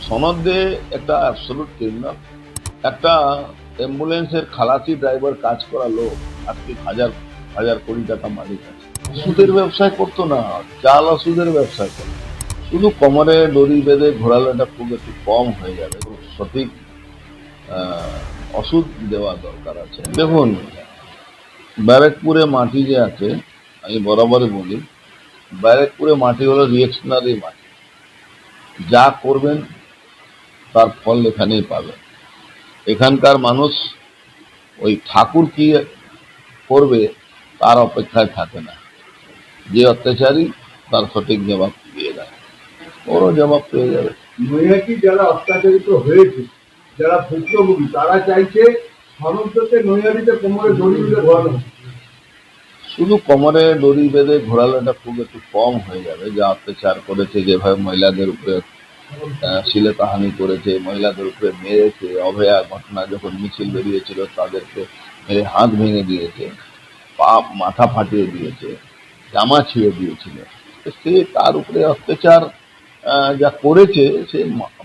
সনদে একটা absolute criminal, একটা অ্যাম্বুলেন্সের খালাসি ড্রাইভার কাজ করা লোক আজকে হাজার হাজার কোটি টাকা মালিক আছে। ওষুধের ব্যবসায় করতো না, চাল ওষুধের ব্যবসায় করতো। শুধু কোমরে দড়ি বেঁধে ঘোরালোটা খুব একটু কম হয়ে যাবে, সঠিক ওষুধ দেওয়া দরকার আছে। দেখুন, ব্যারাকপুরে মাটি যে আছে, আমি বরাবরই বলি, ব্যারাকপুরে মাটি হলো রিয়েকশনারি মাটি। যা করবেন তার ফল এখানেই পাবেন। এখানকার মানুষ ওই ঠাকুর কি করবে তার অপেক্ষায় থাকে না। যে অত্যাচারী তার সঠিক জবাব দিয়ে দেয়, ওরও জবাব পেয়ে যাবে। নৈহাটি যারা অত্যাচারিত হয়েছে, যারা ভুক্তভোগী, তারা চাইছে সনদকে নৈহাটিতে কোমরে দড়ি বেঁধে ঘোরানো। শুধু কোমরে দড়ি বেঁধে ঘোরালোটা খুব একটু কম হয়ে যাবে। যা অত্যাচার করেছে, যেভাবে মহিলাদের উপরে শ্লীলতাহানি করেছে, মহিলাদের উপরে মেরেছে, অভয়া ঘটনা যখন মিছিল বেরিয়েছিল তাদেরকে মেরে হাত ভেঙে দিয়েছে, পা মাথা ফাটিয়ে দিয়েছে, জামা ছিঁড়ে দিয়েছিল, সে তার উপরে অত্যাচার যা করেছে, সে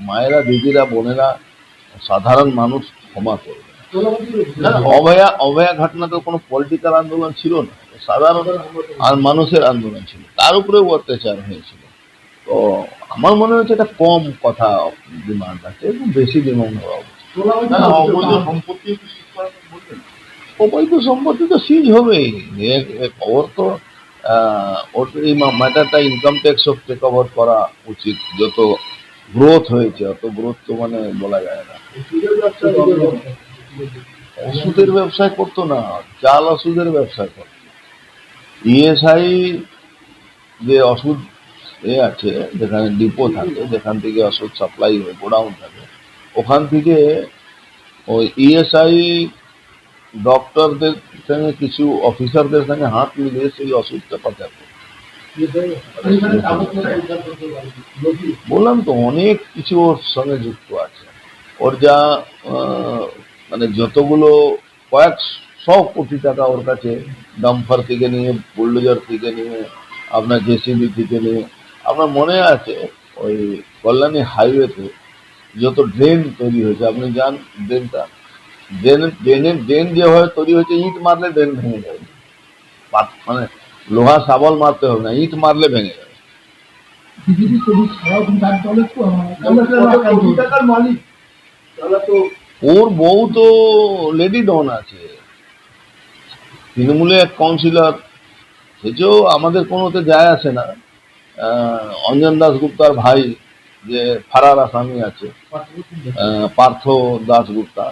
মায়েরা, দিদিরা, বোনেরা, সাধারণ মানুষ ক্ষমা করবে। অভয়া ঘটনা তো কোনো পলিটিক্যাল আন্দোলন ছিল না, সাধারণ আর মানুষের আন্দোলন ছিল, তার উপরেও অত্যাচার হয়েছিল। তো আমার মনে হচ্ছে এটা কম কথা ডিমান্ড আছে, একটু বেশি ডিমান্ড হওয়া উচিত। অবৈধ সম্পত্তি তো সিজ হবেই। ওর তো ওর এই ম্যাটারটা income tax of take over করা উচিত। যত গ্রোথ হয়েছে অত গ্রোথ তো মানে বলা যায় না। ওষুধের ব্যবসায় করতো না, চাল ওষুধের ব্যবসায় করতো। ইএসআই যে ওষুধ আছে, যেখানে ডিপো থাকে, যেখান থেকে ওষুধ সাপ্লাই হয়, গোডাউন থাকে, ওখান থেকে ওই ইএসআই ডক্টরদের সঙ্গে কিছু অফিসারদের সঙ্গে হাত মিলিয়ে সেই ওষুধটা পাচার করে। বললাম তো, অনেক কিছু ওর সঙ্গে যুক্ত আছে। ওর যা মানে যতগুলো কয়েকশো কোটি টাকা ওর কাছে, ডাম্পার থেকে নিয়ে, বুলডোজার থেকে নিয়ে, আপনার জেসিবি থেকে নিয়ে, আপনার মনে আছে ওই কল্যাণী হাইওয়েতে যত ড্রেন তৈরি হয়েছে, আপনি যান ড্রেনটা, ড্রেন যেভাবে তৈরি হয়েছে, ইট মারলে ড্রেন ভেঙে যাবে, মানে লোহা শাবল মারতে হবে না, ইট মারলে ভেঙে যাবে। ওর বউ তো লেডি ডন আছে, তৃণমূলে এক কাউন্সিলর, সেটাও আমাদের কোনোতে যায় আসে না। অঞ্জন দাশগুপ্তার ভাই যে ফারার আসামি আছে, পার্থ দাশগুপ্তা,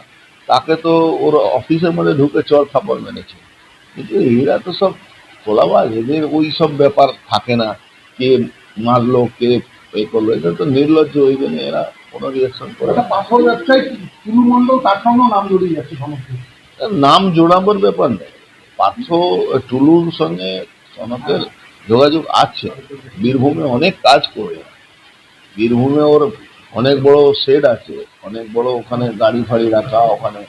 তাকে তো ওর অফিসের মধ্যে ঢুকে চর থাপড় মেরেছে। কিন্তু এরা তো সব তোলাবাজ, এদের ওই সব ব্যাপার থাকে না, কে মারলো কে এ করলো, এটা তো নির্লজ্জ, ওই জন্য এরা কোনো রিয়াকশন করে না। পাথর ব্যবসায়ী টুলু মন্ডল, তার সঙ্গেও নাম জড়িয়ে যাচ্ছে সমস্ত। নাম জোড়াবার ব্যাপার নেই, পার্থ টুলুর সঙ্গে সনদের যোগাযোগ আছে। বীরভূমে অনেক কাজ করে, বীরভূমে ওর অনেক বড় শেড আছে, অনেক বড়, ওখানে গাড়ি ফাড়ি রাখা, ওখানে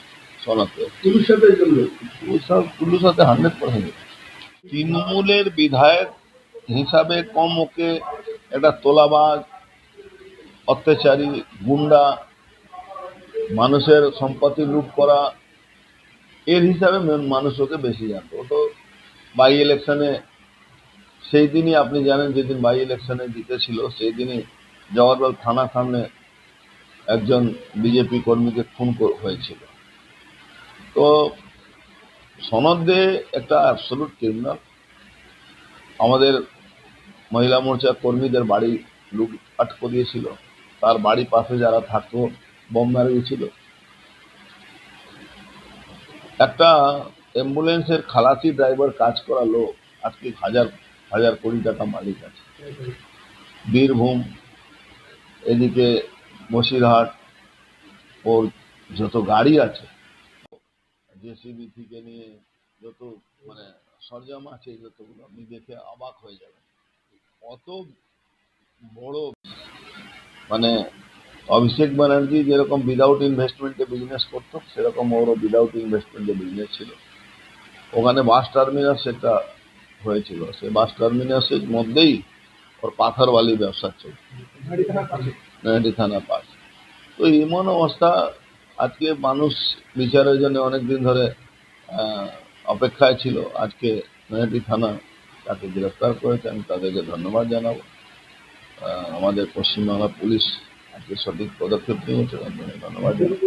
সনতে টুলুর সাথে টুলুর সাথে 100%। তৃণমূলের বিধায়ক হিসাবে কম, ওকে একটা তোলাবাজ, অত্যাচারী, গুন্ডা, মানুষের সম্পত্তি লুট করা, এর হিসাবে মানুষ ওকে বেশি জানতো। ও তো বাই ইলেকশনে, সেই দিনই আপনি জানেন, যেদিন বাই ইলেকশনে জিতেছিল, সেই দিনই জওয়াহরলাল থানার সামনে একজন বিজেপি কর্মীকে খুন হয়েছিল। তো সনদে একটা অ্যাবসলিউট ক্রিমিনাল। আমাদের মহিলা মোর্চার কর্মীদের বাড়ি লুটপাট করিয়েছিল, তার বাড়ি পাশে যারা থাকতো বোম মেরে গেছিল। একটা অ্যাম্বুলেন্সের খালাসি ড্রাইভার কাজ করা লোক আজকে হাজার হাজার কোটি টাকা মালিক আছে। বীরভূম, এদিকে বসিরহাট, ওর যত গাড়ি আছে, জেসিবি থেকে নিয়ে যত মানে সরঞ্জাম আছে, যতগুলো আপনি দেখে অবাক হয়ে যাবেন। কত বড়, মানে অভিষেক ব্যানার্জি যেরকম উইদাউট ইনভেস্টমেন্টে বিজনেস করতো, সেরকম ওরও উইদাউট ইনভেস্টমেন্টে বিজনেস ছিল। ওখানে বাস টার্মিনাস একটা হয়েছিল, সেই বাস টার্মিনাসের মধ্যেই ওর পাথর বালি ব্যবসা চলছে, নৈহাটি থানার পাশে। তো এমন অবস্থা, আজকে মানুষ বিচারের জন্য অনেক দিন ধরে অপেক্ষায় ছিল। আজকে নৈহাটি থানা তাকে গ্রেফতার করেছে, আমি তাদেরকে ধন্যবাদ জানাবো। আমাদের পশ্চিমবাংলা পুলিশ আজকে সঠিক পদক্ষেপ নিয়েছে, তার জন্য ধন্যবাদ জানাবো।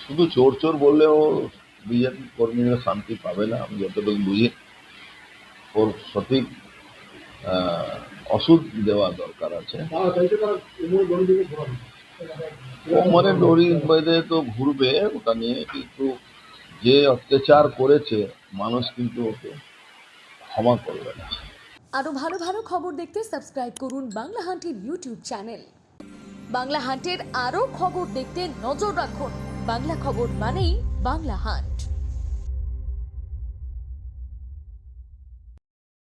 শুধু চোর চোর বললেও বিজেপি কর্মীরা শান্তি পাবে না, আমি যতটুকু বুঝি। ওর সঠিক ওষুধ দেওয়া দরকার আছে। কোমরে দড়ি বেঁধে তো ঘুরবে, ওটা নিয়ে, কিন্তু যে অত্যাচার করেছে মানুষ কিন্তু ওকে ক্ষমা করবে না। আরো ভালো ভালো খবর দেখতে সাবস্ক্রাইব করুন বাংলা হান্টের ইউটিউব চ্যানেল। বাংলা হান্টের আরো খবর দেখতে নজর রাখুন। বাংলা খবর মানেই বাংলা হান্ট।